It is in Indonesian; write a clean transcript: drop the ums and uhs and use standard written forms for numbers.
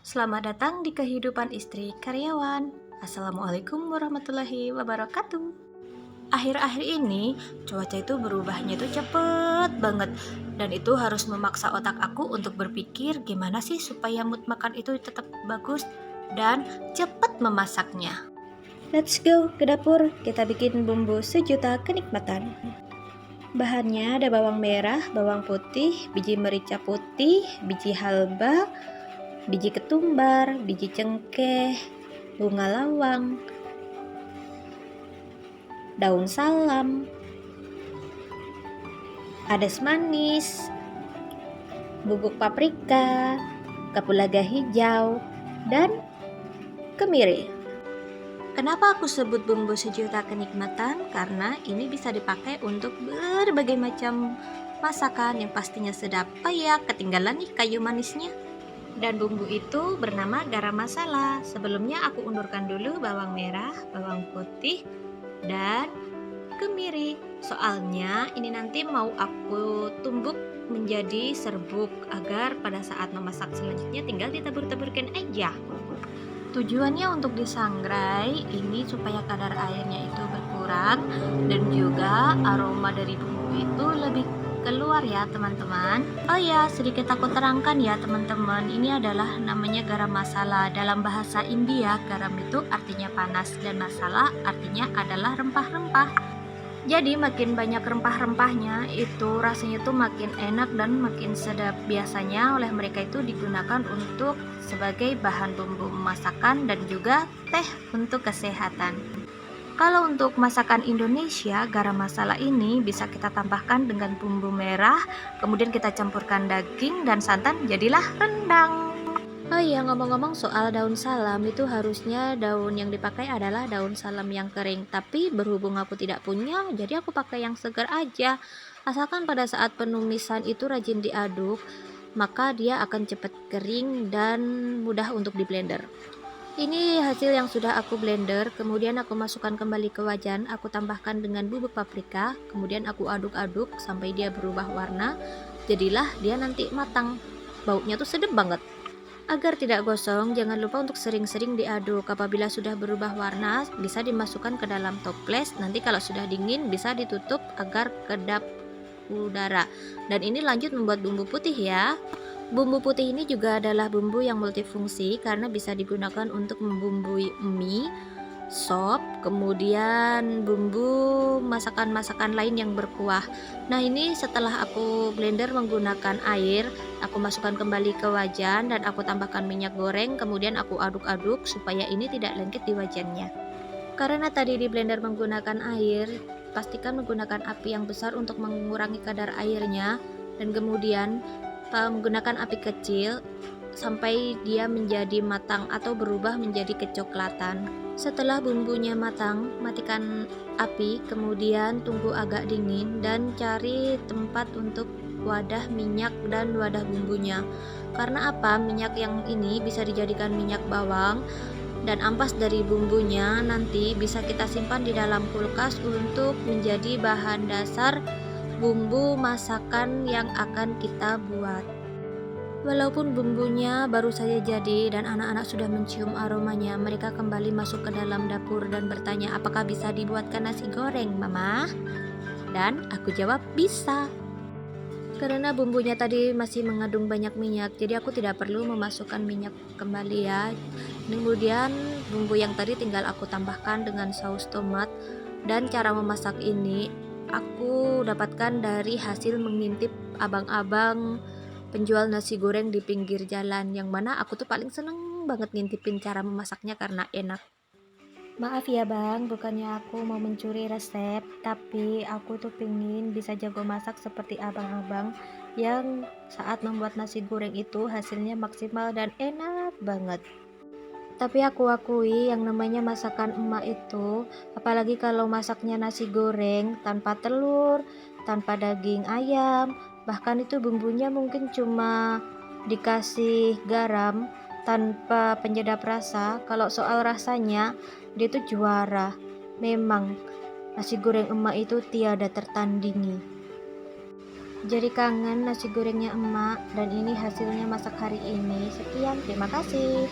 Selamat datang di kehidupan istri karyawan. Assalamualaikum warahmatullahi wabarakatuh. Akhir-akhir ini cuaca itu berubahnya itu cepet banget, dan itu harus memaksa otak aku untuk berpikir gimana sih supaya mood makan itu tetap bagus dan cepet memasaknya. Let's go ke dapur, kita bikin bumbu sejuta kenikmatan. Bahannya ada bawang merah, bawang putih, biji merica putih, biji halba, biji ketumbar, biji cengkeh, bunga lawang, daun salam, adas manis, bubuk paprika, kapulaga hijau, dan kemiri. Kenapa aku sebut bumbu sejuta kenikmatan? Karena ini bisa dipakai untuk berbagai macam masakan yang pastinya sedap. Oh ya, ketinggalan nih kayu manisnya. Dan bumbu itu bernama garam masala. Sebelumnya aku undurkan dulu bawang merah, bawang putih, dan kemiri. Soalnya ini nanti mau aku tumbuk menjadi serbuk agar pada saat memasak selanjutnya tinggal ditabur-taburkan aja. Tujuannya untuk disangrai ini supaya kadar airnya itu berkurang dan juga aroma dari bumbu itu lebih keluar ya teman-teman. Oh ya, sedikit aku terangkan ya teman-teman, ini adalah namanya garam masala. Dalam bahasa India, garam itu artinya panas dan masala artinya adalah rempah-rempah. Jadi makin banyak rempah-rempahnya itu rasanya tuh makin enak dan makin sedap. Biasanya oleh mereka itu digunakan untuk sebagai bahan bumbu masakan dan juga teh untuk kesehatan. Kalau untuk masakan Indonesia, garam masala ini bisa kita tambahkan dengan bumbu merah, kemudian kita campurkan daging dan santan, jadilah rendang. Oh iya, ngomong-ngomong soal daun salam, itu harusnya daun yang dipakai adalah daun salam yang kering. Tapi berhubung aku tidak punya, jadi aku pakai yang segar aja. Asalkan pada saat penumisan itu rajin diaduk, maka dia akan cepat kering dan mudah untuk di blender. Ini hasil yang sudah aku blender, kemudian aku masukkan kembali ke wajan, aku tambahkan dengan bubuk paprika, kemudian aku aduk-aduk sampai dia berubah warna, jadilah dia nanti matang. Baunya tuh sedap banget. Agar tidak gosong, jangan lupa untuk sering-sering diaduk. Apabila sudah berubah warna, bisa dimasukkan ke dalam toples. Nanti kalau sudah dingin, bisa ditutup agar kedap udara. Dan ini lanjut membuat bumbu putih ya. Bumbu putih ini juga adalah bumbu yang multifungsi karena bisa digunakan untuk membumbui mie, sop, kemudian bumbu masakan-masakan lain yang berkuah. Nah, ini setelah aku blender menggunakan air, aku masukkan kembali ke wajan dan aku tambahkan minyak goreng, kemudian aku aduk-aduk supaya ini tidak lengket di wajannya. Karena tadi di blender menggunakan air, pastikan menggunakan api yang besar untuk mengurangi kadar airnya dan kemudian menggunakan api kecil sampai dia menjadi matang atau berubah menjadi kecoklatan. Setelah bumbunya matang, matikan api, kemudian tunggu agak dingin dan cari tempat untuk wadah minyak dan wadah bumbunya. Karena apa? Minyak yang ini bisa dijadikan minyak bawang dan ampas dari bumbunya nanti bisa kita simpan di dalam kulkas untuk menjadi bahan dasar bumbu masakan yang akan kita buat. Walaupun bumbunya baru saja jadi dan anak-anak sudah mencium aromanya, mereka kembali masuk ke dalam dapur dan bertanya apakah bisa dibuatkan nasi goreng, Mama? Dan aku jawab bisa. Karena bumbunya tadi masih mengandung banyak minyak, jadi aku tidak perlu memasukkan minyak kembali ya. Kemudian bumbu yang tadi tinggal aku tambahkan dengan saus tomat, dan cara memasak ini aku dapatkan dari hasil mengintip abang-abang penjual nasi goreng di pinggir jalan, yang mana aku tuh paling seneng banget ngintipin cara memasaknya karena enak. Maaf ya bang, bukannya aku mau mencuri resep, tapi aku tuh pengen bisa jago masak seperti abang-abang yang saat membuat nasi goreng itu hasilnya maksimal dan enak banget. Tapi aku akui yang namanya masakan emak itu, apalagi kalau masaknya nasi goreng tanpa telur, tanpa daging ayam, bahkan itu bumbunya mungkin cuma dikasih garam tanpa penyedap rasa. Kalau soal rasanya, dia itu juara. Memang nasi goreng emak itu tiada tertandingi. Jadi kangen nasi gorengnya emak, dan ini hasilnya masak hari ini. Sekian, terima kasih.